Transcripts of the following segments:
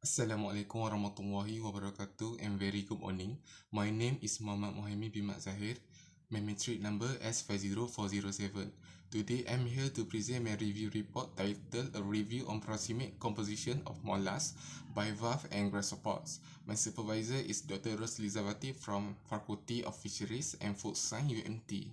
Assalamualaikum warahmatullahi wabarakatuh and very good morning. My name is MUHAIMIN bin Zahir. My metric number S50407. Today I'm here to present my review report titled A Review on Proximate Composition of Mollusks, Bivalves and Gastropods. My supervisor is Dr. Ros Lizavati from Faculty of Fisheries and Food Science UMT.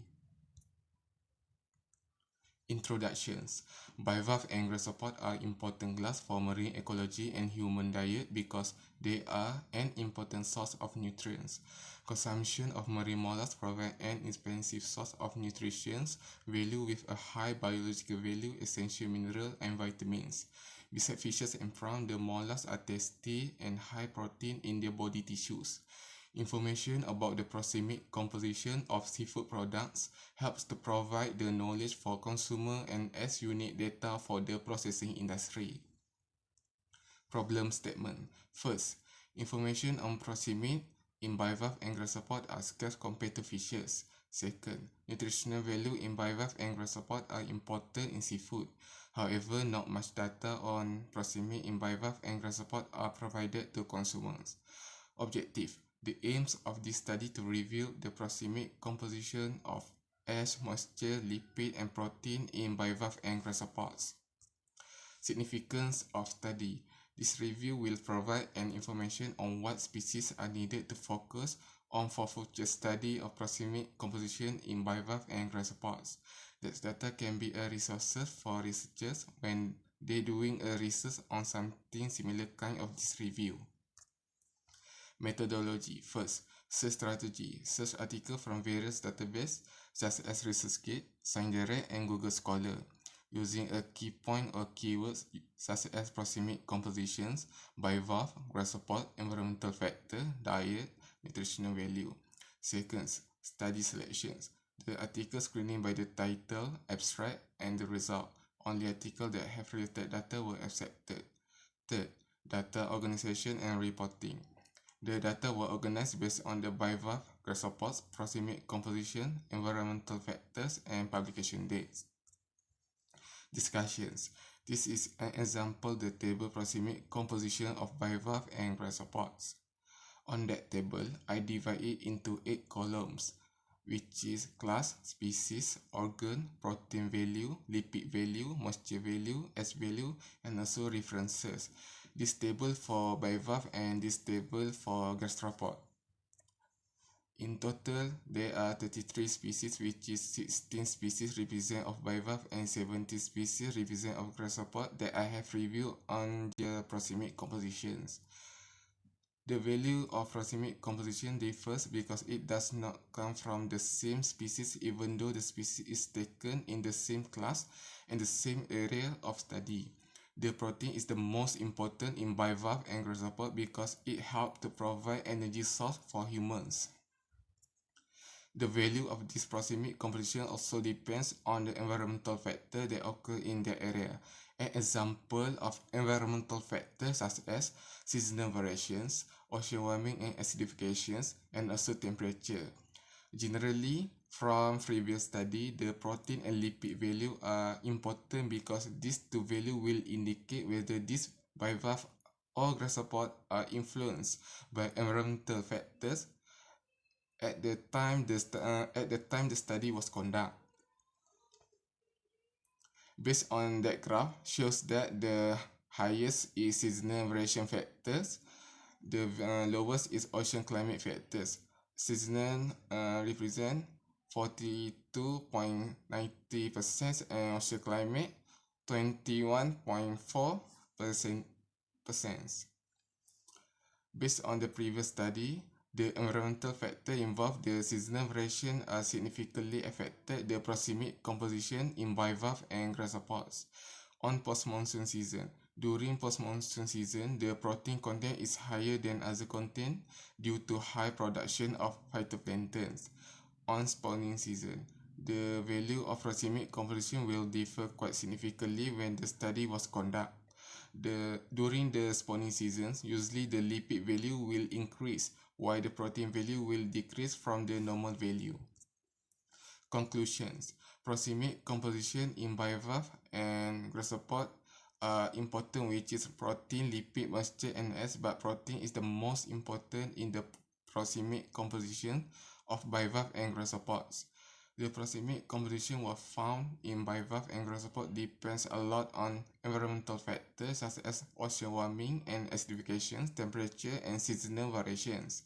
Introductions. Bivalves and gastropods are important glass for marine ecology and human diet because they are an important source of nutrients. Consumption of marine mollusks provides an expensive source of nutrition value with a high biological value, essential minerals, and vitamins. Besides fishes and prawns, the mollusks are tasty and high protein in their body tissues. Information about the proximate composition of seafood products helps to provide the knowledge for consumer and as unique data for the processing industry. Problem statement. First, information on proximate in bivalve and gastropods are scarce compared to fishes. Second, nutritional value in bivalve and gastropods are important in seafood. However, not much data on proximate in bivalve and gastropods are provided to consumers. Objective. The aims of this study to review the proximate composition of ash, moisture, lipid, and protein in bivalve and gastropods. Significance of study. This review will provide an information on what species are needed to focus on for future study of proximate composition in bivalve and gastropods. That data can be a resource for researchers when they doing a research on something similar kind of this review. Methodology. First, search strategy. Search articles from various databases such as ResearchGate, ScienceDirect, and Google Scholar, using a key point or keywords such as proximate compositions, bivalve, gastropods, environmental factor, diet, nutritional value. Second, study selections. The article screening by the title, abstract, and the result. Only articles that have related data were accepted. Third, data organization and reporting. The data were organized based on the bivalve, gastropods, proximate composition, environmental factors, and publication dates. Discussions. This is an example the table proximate composition of bivalve and gastropods. On that table, I divide it into 8 columns, which is class, species, organ, protein value, lipid value, moisture value, S value, and also references. This table for bivalve and this table for gastropod. In total, there are 33 species, which is 16 species represent of bivalve and 70 species represent of gastropod that I have reviewed on their proximate compositions. The value of proximate composition differs because it does not come from the same species even though the species is taken in the same class and the same area of study. The protein is the most important in bivalve and gastropods because it helps to provide energy source for humans. The value of this proximate composition also depends on the environmental factors that occur in the area. An example of environmental factors such as seasonal variations, ocean warming and acidifications, and also temperature. Generally, from previous study, the protein and lipid value are important because these two values will indicate whether these bivalve or gastropod are influenced by environmental factors at the time the study was conducted. Based on that graph, shows that the highest is seasonal variation factors, the lowest is ocean climate factors. Seasonal represent 42.90% and ocean climate 21.4%. Based on the previous study, the environmental factor involved the seasonal variation are significantly affected the proximate composition in bivalve and gastropods. On post-monsoon season, during post-monsoon season, the protein content is higher than other content due to high production of phytoplanktons. On spawning season, the value of proximate composition will differ quite significantly when the study was conducted. During the spawning seasons, usually the lipid value will increase, while the protein value will decrease from the normal value. Conclusions. Proximate composition in bivalve and gastropods important, which is protein, lipid, moisture, and S, but protein is the most important in the proximate composition of bivalve and gastropods. The proximate composition was found in bivalve and gastropods depends a lot on environmental factors such as ocean warming and acidification, temperature, and seasonal variations.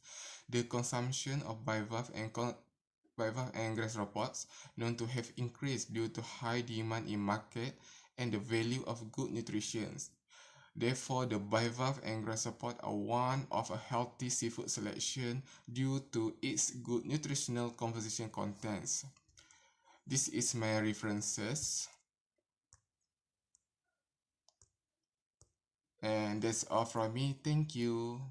The consumption of bivalve and gastropods known to have increased due to high demand in market and the value of good nutrition. Therefore, the bivalve and gastropods are one of a healthy seafood selection due to its good nutritional composition contents. This is my references, and that's all from me. Thank you.